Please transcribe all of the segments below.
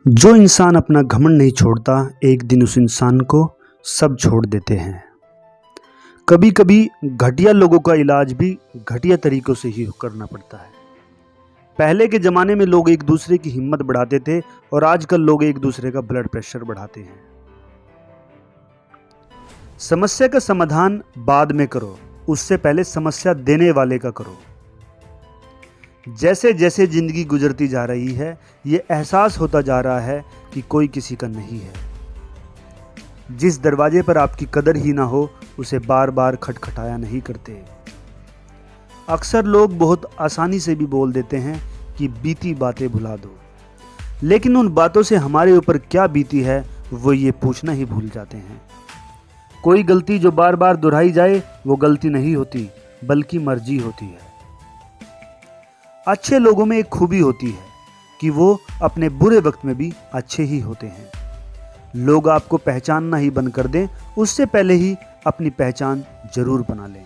जो इंसान अपना घमंड नहीं छोड़ता, एक दिन उस इंसान को सब छोड़ देते हैं। कभी कभी घटिया लोगों का इलाज भी घटिया तरीकों से ही करना पड़ता है। पहले के ज़माने में लोग एक दूसरे की हिम्मत बढ़ाते थे और आजकल लोग एक दूसरे का ब्लड प्रेशर बढ़ाते हैं। समस्या का समाधान बाद में करो, उससे पहले समस्या देने वाले का करो। जैसे जैसे जिंदगी गुजरती जा रही है, ये एहसास होता जा रहा है कि कोई किसी का नहीं है। जिस दरवाजे पर आपकी कदर ही ना हो, उसे बार बार खटखटाया नहीं करते। अक्सर लोग बहुत आसानी से भी बोल देते हैं कि बीती बातें भुला दो, लेकिन उन बातों से हमारे ऊपर क्या बीती है वो ये पूछना ही भूल जाते हैं। कोई गलती जो बार बार दोहराई जाए वो गलती नहीं होती, बल्कि मर्जी होती है। अच्छे लोगों में एक खूबी होती है कि वो अपने बुरे वक्त में भी अच्छे ही होते हैं। लोग आपको पहचानना ही बंद कर दें, उससे पहले ही अपनी पहचान जरूर बना लें।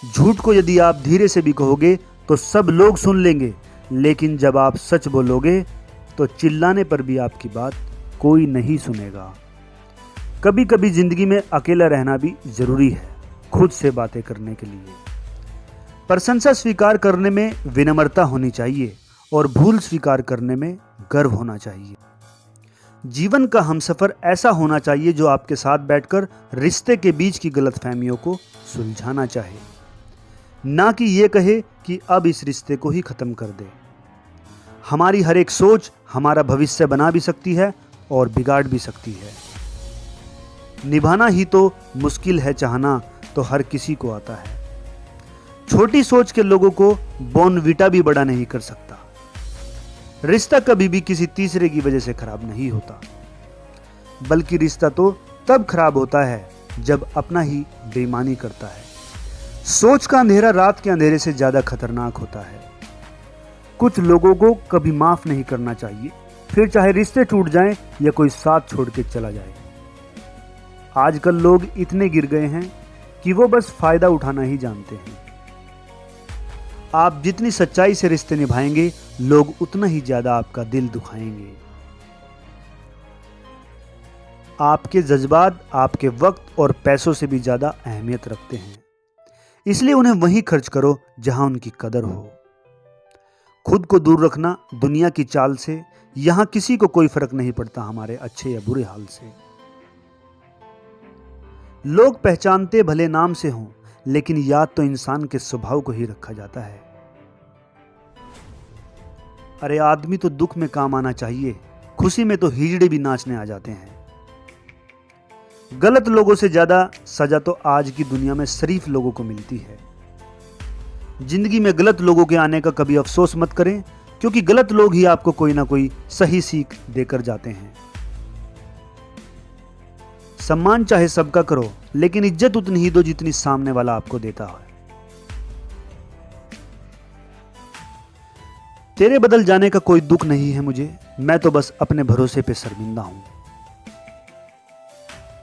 झूठ को यदि आप धीरे से भी कहोगे तो सब लोग सुन लेंगे, लेकिन जब आप सच बोलोगे तो चिल्लाने पर भी आपकी बात कोई नहीं सुनेगा। कभी कभी जिंदगी में अकेला रहना भी जरूरी है, खुद से बातें करने के लिए। प्रशंसा स्वीकार करने में विनम्रता होनी चाहिए और भूल स्वीकार करने में गर्व होना चाहिए। जीवन का हमसफर ऐसा होना चाहिए जो आपके साथ बैठकर रिश्ते के बीच की गलतफहमियों को सुलझाना चाहे, ना कि ये कहे कि अब इस रिश्ते को ही खत्म कर दे। हमारी हर एक सोच हमारा भविष्य बना भी सकती है और बिगाड़ भी सकती है। निभाना ही तो मुश्किल है, चाहना तो हर किसी को आता है। छोटी सोच के लोगों को बॉर्नवीटा भी बड़ा नहीं कर सकता। रिश्ता कभी भी किसी तीसरे की वजह से खराब नहीं होता, बल्कि रिश्ता तो तब खराब होता है जब अपना ही बेईमानी करता है। सोच का अंधेरा रात के अंधेरे से ज्यादा खतरनाक होता है। कुछ लोगों को कभी माफ नहीं करना चाहिए, फिर चाहे रिश्ते टूट जाएं या कोई साथ छोड़ के चला जाए। आजकल लोग इतने गिर गए हैं कि वो बस फायदा उठाना ही जानते हैं। आप जितनी सच्चाई से रिश्ते निभाएंगे, लोग उतना ही ज्यादा आपका दिल दुखाएंगे। आपके जज्बात आपके वक्त और पैसों से भी ज्यादा अहमियत रखते हैं, इसलिए उन्हें वहीं खर्च करो जहां उनकी कदर हो। खुद को दूर रखना दुनिया की चाल से, यहां किसी को कोई फर्क नहीं पड़ता हमारे अच्छे या बुरे हाल से। लोग पहचानते भले नाम से हों, लेकिन याद तो इंसान के स्वभाव को ही रखा जाता है। अरे आदमी तो दुख में काम आना चाहिए, खुशी में तो हिजड़े भी नाचने आ जाते हैं। गलत लोगों से ज्यादा सजा तो आज की दुनिया में शरीफ लोगों को मिलती है। जिंदगी में गलत लोगों के आने का कभी अफसोस मत करें, क्योंकि गलत लोग ही आपको कोई ना कोई सही सीख देकर जाते हैं। सम्मान चाहे सबका करो, लेकिन इज्जत उतनी ही दो जितनी सामने वाला आपको देता है। तेरे बदल जाने का कोई दुख नहीं है मुझे, मैं तो बस अपने भरोसे पे शर्मिंदा हूं।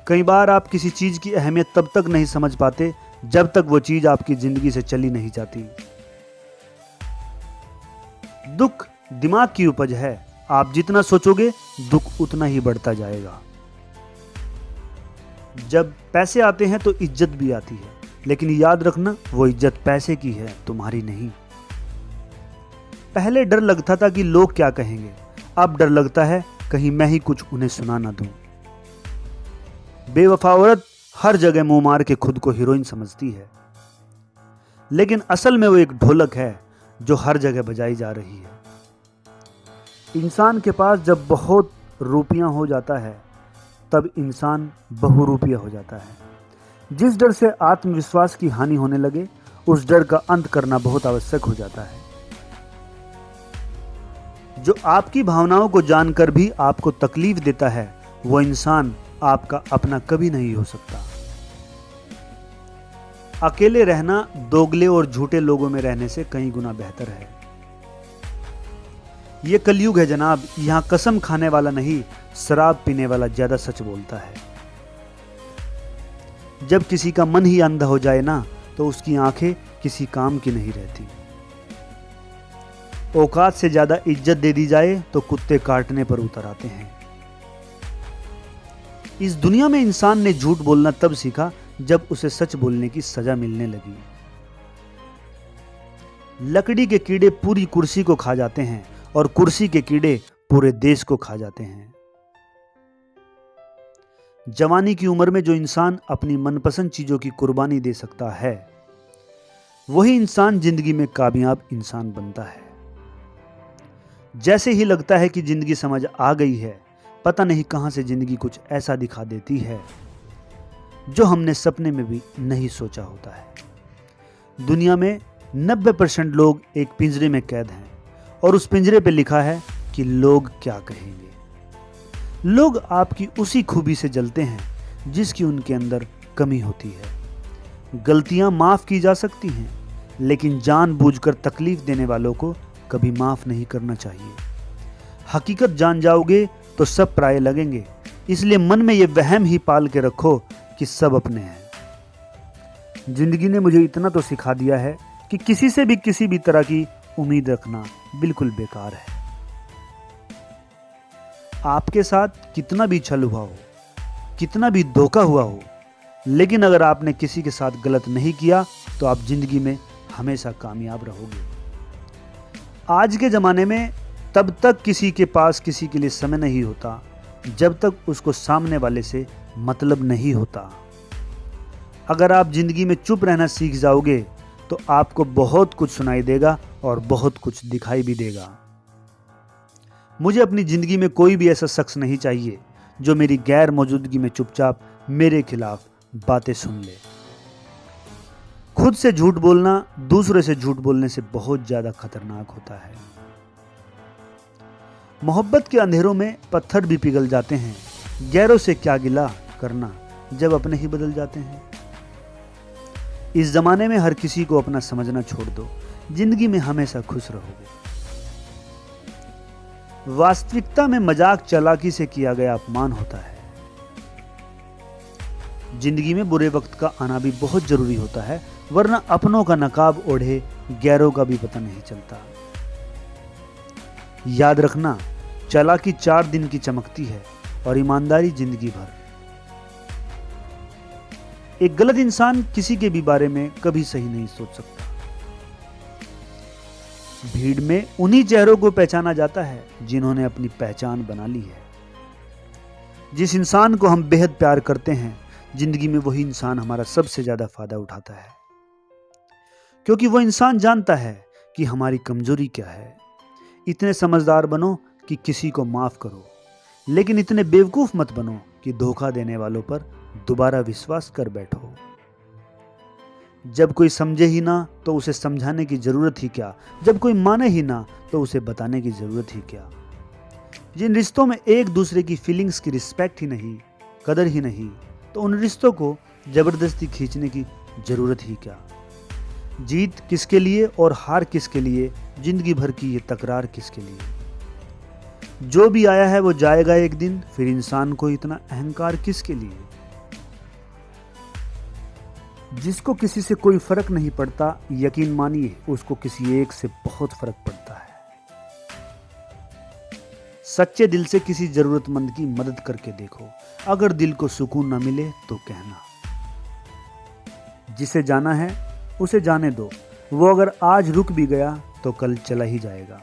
कई बार आप किसी चीज की अहमियत तब तक नहीं समझ पाते जब तक वो चीज आपकी जिंदगी से चली नहीं जाती। दुख दिमाग की उपज है, आप जितना सोचोगे दुख उतना ही बढ़ता जाएगा। जब पैसे आते हैं तो इज्जत भी आती है, लेकिन याद रखना वो इज्जत पैसे की है, तुम्हारी नहीं। पहले डर लगता था कि लोग क्या कहेंगे, अब डर लगता है कहीं मैं ही कुछ उन्हें सुना ना दूं। बेवफा औरत हर जगह मुंह मार के खुद को हीरोइन समझती है, लेकिन असल में वो एक ढोलक है जो हर जगह बजाई जा रही है। इंसान के पास जब बहुत रुपया हो जाता है, तब इंसान बहुरूपिया हो जाता है। जिस डर से आत्मविश्वास की हानि होने लगे, उस डर का अंत करना बहुत आवश्यक हो जाता है। जो आपकी भावनाओं को जानकर भी आपको तकलीफ देता है, वो इंसान आपका अपना कभी नहीं हो सकता। अकेले रहना दोगले और झूठे लोगों में रहने से कई गुना बेहतर है। ये कलयुग है जनाब, यहां कसम खाने वाला नहीं, शराब पीने वाला ज्यादा सच बोलता है। जब किसी का मन ही अंधा हो जाए ना, तो उसकी आंखें किसी काम की नहीं रहती। औकात से ज्यादा इज्जत दे दी जाए तो कुत्ते काटने पर उतर आते हैं। इस दुनिया में इंसान ने झूठ बोलना तब सीखा जब उसे सच बोलने की सजा मिलने लगी। लकड़ी के कीड़े पूरी कुर्सी को खा जाते हैं और कुर्सी के कीड़े पूरे देश को खा जाते हैं। जवानी की उम्र में जो इंसान अपनी मनपसंद चीजों की कुर्बानी दे सकता है, वही इंसान जिंदगी में कामयाब इंसान बनता है। जैसे ही लगता है कि जिंदगी समझ आ गई है, पता नहीं कहां से जिंदगी कुछ ऐसा दिखा देती है जो हमने सपने में भी नहीं सोचा होता है। दुनिया में 90% लोग एक पिंजरे में कैद हैं और उस पिंजरे पे लिखा है कि लोग क्या कहेंगे। लोग आपकी उसी खूबी से जलते हैं जिसकी उनके अंदर कमी होती है। गलतियां माफ की जा सकती हैं, लेकिन जानबूझकर तकलीफ देने वालों को कभी माफ नहीं करना चाहिए। हकीकत जान जाओगे तो सब पराये लगेंगे, इसलिए मन में ये वहम ही पाल के रखो कि सब अपने हैं। जिंदगी ने मुझे इतना तो सिखा दिया है कि किसी से भी किसी भी तरह की उम्मीद रखना बिल्कुल बेकार है। आपके साथ कितना भी छल हुआ हो, कितना भी धोखा हुआ हो, लेकिन अगर आपने किसी के साथ गलत नहीं किया तो आप जिंदगी में हमेशा कामयाब रहोगे। आज के ज़माने में तब तक किसी के पास किसी के लिए समय नहीं होता जब तक उसको सामने वाले से मतलब नहीं होता। अगर आप जिंदगी में चुप रहना सीख जाओगे तो आपको बहुत कुछ सुनाई देगा और बहुत कुछ दिखाई भी देगा। मुझे अपनी जिंदगी में कोई भी ऐसा शख्स नहीं चाहिए जो मेरी गैर मौजूदगी में चुपचाप मेरे खिलाफ बातें सुन ले। खुद से झूठ बोलना दूसरे से झूठ बोलने से बहुत ज्यादा खतरनाक होता है। मोहब्बत के अंधेरों में पत्थर भी पिघल जाते हैं, गैरों से क्या गिला करना जब अपने ही बदल जाते हैं। इस जमाने में हर किसी को अपना समझना छोड़ दो, जिंदगी में हमेशा खुश रहोगे। वास्तविकता में मजाक चालाकी से किया गया अपमान होता है। जिंदगी में बुरे वक्त का आना भी बहुत जरूरी होता है, वरना अपनों का नकाब ओढ़े गैरों का भी पता नहीं चलता। याद रखना, चालाकी 4 दिन की चमकती है और ईमानदारी जिंदगी भर। एक गलत इंसान किसी के भी बारे में कभी सही नहीं सोच सकता। भीड़ में उन्हीं चेहरों को पहचाना जाता है जिन्होंने अपनी पहचान बना ली है। जिस इंसान को हम बेहद प्यार करते हैं, जिंदगी में वही इंसान हमारा सबसे ज्यादा फायदा उठाता है, क्योंकि वो इंसान जानता है कि हमारी कमजोरी क्या है। इतने समझदार बनो कि किसी को माफ करो, लेकिन इतने बेवकूफ मत बनो कि धोखा देने वालों पर दोबारा विश्वास कर बैठो। जब कोई समझे ही ना तो उसे समझाने की जरूरत ही क्या, जब कोई माने ही ना तो उसे बताने की जरूरत ही क्या। जिन रिश्तों में एक दूसरे की फीलिंग्स की रिस्पेक्ट ही नहीं, कदर ही नहीं, तो उन रिश्तों को जबरदस्ती खींचने की जरूरत ही क्या। जीत किसके लिए और हार किसके लिए, जिंदगी भर की ये तकरार किसके लिए। जो भी आया है वो जाएगा एक दिन, फिर इंसान को इतना अहंकार किसके लिए। जिसको किसी से कोई फर्क नहीं पड़ता, यकीन मानिए उसको किसी एक से बहुत फर्क पड़ता है। सच्चे दिल से किसी जरूरतमंद की मदद करके देखो, अगर दिल को सुकून ना मिले तो कहना। जिसे जाना है उसे जाने दो, वो अगर आज रुक भी गया तो कल चला ही जाएगा।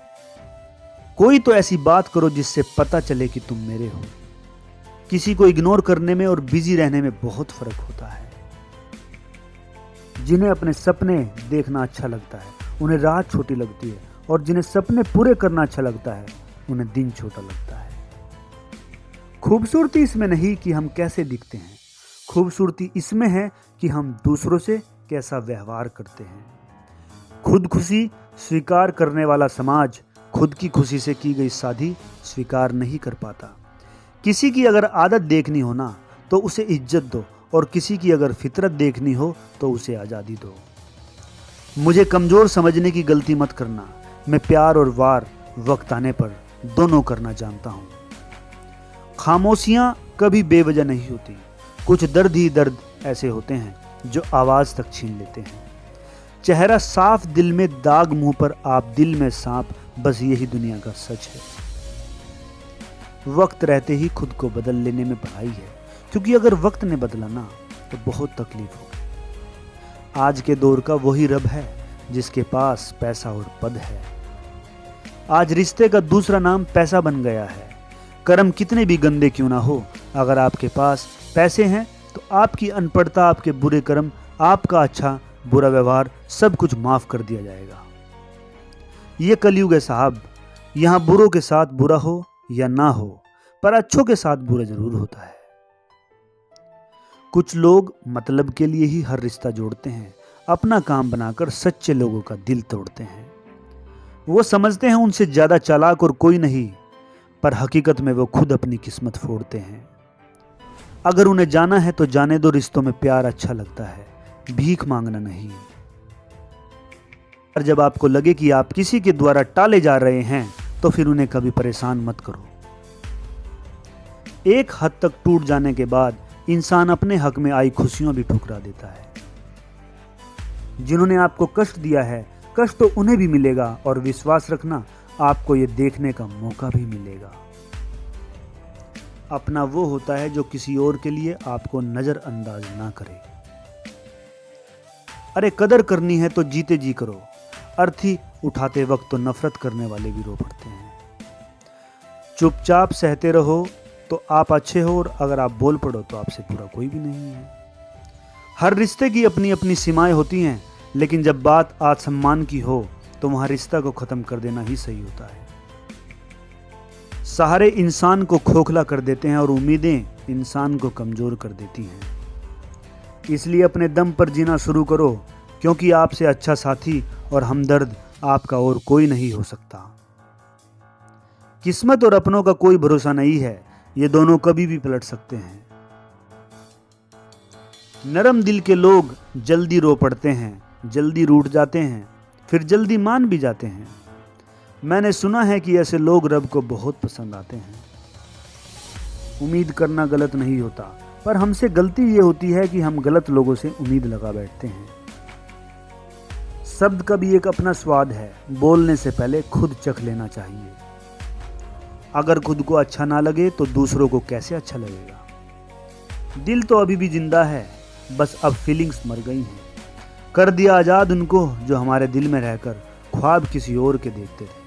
कोई तो ऐसी बात करो जिससे पता चले कि तुम मेरे हो। किसी को इग्नोर करने में और बिजी रहने में बहुत फर्क होता है। जिन्हें अपने सपने देखना अच्छा लगता है उन्हें रात छोटी लगती है, और जिन्हें सपने पूरे करना अच्छा लगता है उन्हें दिन छोटा लगता है। खूबसूरती इसमें नहीं कि हम कैसे दिखते हैं, खूबसूरती इसमें है कि हम दूसरों से कैसा व्यवहार करते हैं। खुद खुशी स्वीकार करने वाला समाज खुद की खुशी से की गई शादी स्वीकार नहीं कर पाता। किसी की अगर आदत देखनी हो ना तो उसे इज्जत दो, और किसी की अगर फितरत देखनी हो तो उसे आज़ादी दो। मुझे कमज़ोर समझने की गलती मत करना, मैं प्यार और वार वक्त आने पर दोनों करना जानता हूँ। खामोशियाँ कभी बेवजह नहीं होती, कुछ दर्द ही दर्द ऐसे होते हैं जो आवाज़ तक छीन लेते हैं। चेहरा साफ दिल में दाग, मुंह पर आप दिल में सांप, बस यही दुनिया का सच है। वक्त रहते ही खुद को बदल लेने में भलाई है, क्योंकि अगर वक्त ने बदला ना तो बहुत तकलीफ होगी। आज के दौर का वही रब है जिसके पास पैसा और पद है। आज रिश्ते का दूसरा नाम पैसा बन गया है। कर्म कितने भी गंदे क्यों ना हो, अगर आपके पास पैसे हैं तो आपकी अनपढ़ता, आपके बुरे कर्म, आपका अच्छा बुरा व्यवहार सब कुछ माफ कर दिया जाएगा। ये कलयुग है साहब, यहाँ बुरों के साथ बुरा हो या ना हो, पर अच्छों के साथ बुरा जरूर होता है। कुछ लोग मतलब के लिए ही हर रिश्ता जोड़ते हैं, अपना काम बनाकर सच्चे लोगों का दिल तोड़ते हैं। वो समझते हैं उनसे ज्यादा चालाक और कोई नहीं, पर हकीकत में वो खुद अपनी किस्मत फोड़ते हैं। अगर उन्हें जाना है तो जाने दो, रिश्तों में प्यार अच्छा लगता है, भीख मांगना नहीं। और जब आपको लगे कि आप किसी के द्वारा टाले जा रहे हैं तो फिर उन्हें कभी परेशान मत करो। एक हद तक टूट जाने के बाद इंसान अपने हक में आई खुशियों भी ठुकरा देता है। जिन्होंने आपको कष्ट दिया है, कष्ट तो उन्हें भी मिलेगा, और विश्वास रखना आपको ये देखने का मौका भी मिलेगा। अपना वो होता है जो किसी और के लिए आपको नजरअंदाज ना करे। अरे कदर करनी है तो जीते जी करो, अर्थी उठाते वक्त तो नफरत करने वाले भी रो पड़ते हैं। चुपचाप सहते रहो तो आप अच्छे हो, और अगर आप बोल पड़ो तो आपसे बुरा कोई भी नहीं है। हर रिश्ते की अपनी अपनी सीमाएं होती हैं, लेकिन जब बात आत्मसम्मान की हो तो वहां रिश्ता को खत्म कर देना ही सही होता है। सहारे इंसान को खोखला कर देते हैं और उम्मीदें इंसान को कमजोर कर देती हैं। इसलिए अपने दम पर जीना शुरू करो, क्योंकि आपसे अच्छा साथी और हमदर्द आपका और कोई नहीं हो सकता। किस्मत और अपनों का कोई भरोसा नहीं है, ये दोनों कभी भी पलट सकते हैं। नरम दिल के लोग जल्दी रो पड़ते हैं, जल्दी रूठ जाते हैं, फिर जल्दी मान भी जाते हैं। मैंने सुना है कि ऐसे लोग रब को बहुत पसंद आते हैं। उम्मीद करना गलत नहीं होता, पर हमसे गलती ये होती है कि हम गलत लोगों से उम्मीद लगा बैठते हैं। शब्द का भी एक अपना स्वाद है, बोलने से पहले खुद चख लेना चाहिए। अगर खुद को अच्छा ना लगे तो दूसरों को कैसे अच्छा लगेगा। दिल तो अभी भी जिंदा है, बस अब फीलिंग्स मर गई हैं। कर दिया आजाद उनको जो हमारे दिल में रहकर ख्वाब किसी और के देखते थे।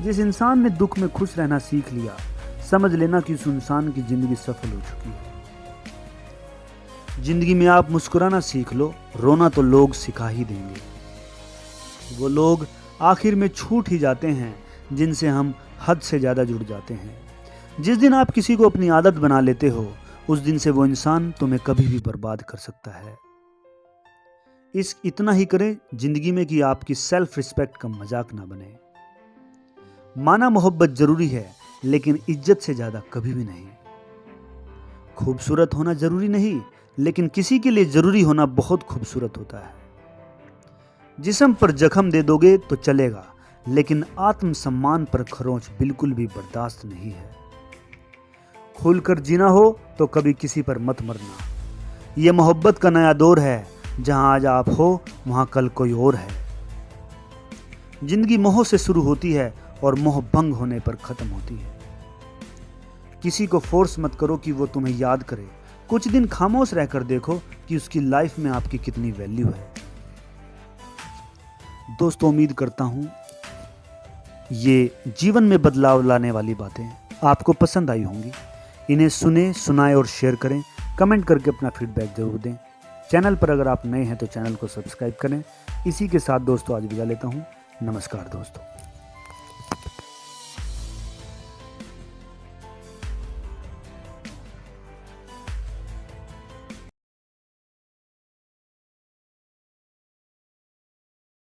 जिस इंसान ने दुख में खुश रहना सीख लिया, समझ लेना कि उस इंसान की जिंदगी सफल हो चुकी है। जिंदगी में आप मुस्कुराना सीख लो, रोना तो लोग सिखा ही देंगे। वो लोग आखिर में छूट ही जाते हैं जिनसे हम हद से ज्यादा जुड़ जाते हैं। जिस दिन आप किसी को अपनी आदत बना लेते हो, उस दिन से वो इंसान तुम्हें कभी भी बर्बाद कर सकता है। इतना ही करें जिंदगी में कि आपकी सेल्फ रिस्पेक्ट का मजाक ना बने। माना मोहब्बत जरूरी है, लेकिन इज्जत से ज्यादा कभी भी नहीं। खूबसूरत होना जरूरी नहीं, लेकिन किसी के लिए जरूरी होना बहुत खूबसूरत होता है। जिस्म पर जख्म दे दोगे तो चलेगा, लेकिन आत्मसम्मान पर खरोंच बिल्कुल भी बर्दाश्त नहीं है। खुलकर जीना हो तो कभी किसी पर मत मरना। यह मोहब्बत का नया दौर है, जहां आज आप हो वहां कल कोई और है। जिंदगी मोह से शुरू होती है और मोह भंग होने पर खत्म होती है। किसी को फोर्स मत करो कि वो तुम्हें याद करे। कुछ दिन खामोश रहकर देखो कि उसकी लाइफ में आपकी कितनी वैल्यू है। दोस्तों, उम्मीद करता हूं ये जीवन में बदलाव लाने वाली बातें आपको पसंद आई होंगी। इन्हें सुने, सुनाएं और शेयर करें। कमेंट करके अपना फीडबैक जरूर दें। चैनल पर अगर आप नए हैं तो चैनल को सब्सक्राइब करें। इसी के साथ दोस्तों आज विदा लेता हूं। नमस्कार दोस्तों।